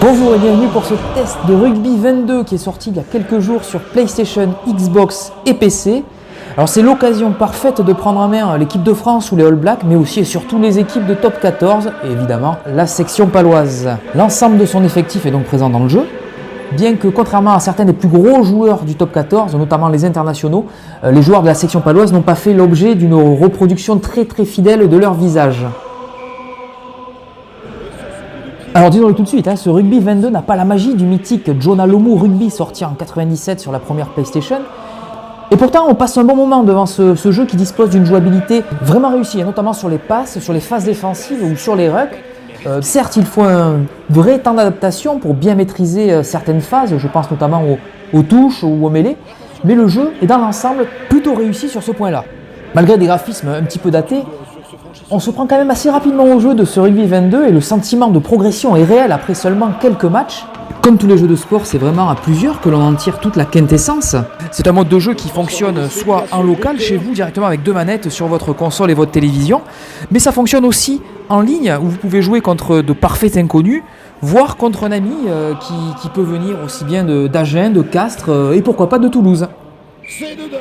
Bonjour et bienvenue pour ce test de Rugby 22 qui est sorti il y a quelques jours sur PlayStation, Xbox et PC. Alors c'est l'occasion parfaite de prendre en main l'équipe de France ou les All Blacks, mais aussi et surtout les équipes de Top 14 et évidemment la section paloise. L'ensemble de son effectif est donc présent dans le jeu, bien que contrairement à certains des plus gros joueurs du Top 14, notamment les internationaux, les joueurs de la section paloise n'ont pas fait l'objet d'une reproduction très fidèle de leur visage. Alors disons-le tout de suite, ce Rugby 22 n'a pas la magie du mythique Jonah Lomu Rugby sorti en 97 sur la première PlayStation. Et pourtant on passe un bon moment devant ce jeu qui dispose d'une jouabilité vraiment réussie, notamment sur les passes, sur les phases défensives ou sur les rucks. Certes il faut un vrai temps d'adaptation pour bien maîtriser certaines phases, je pense notamment aux touches ou aux mêlées, mais le jeu est dans l'ensemble plutôt réussi sur ce point-là. Malgré des graphismes un petit peu datés, on se prend quand même assez rapidement au jeu de ce Rugby 22 et le sentiment de progression est réel après seulement quelques matchs. Comme tous les jeux de sport, c'est vraiment à plusieurs que l'on en tire toute la quintessence. C'est un mode de jeu qui fonctionne soit en local chez vous, directement avec deux manettes sur votre console et votre télévision, mais ça fonctionne aussi en ligne où vous pouvez jouer contre de parfaits inconnus, voire contre un ami qui peut venir aussi bien d'Agen, de Castres et pourquoi pas de Toulouse. C'est dedans.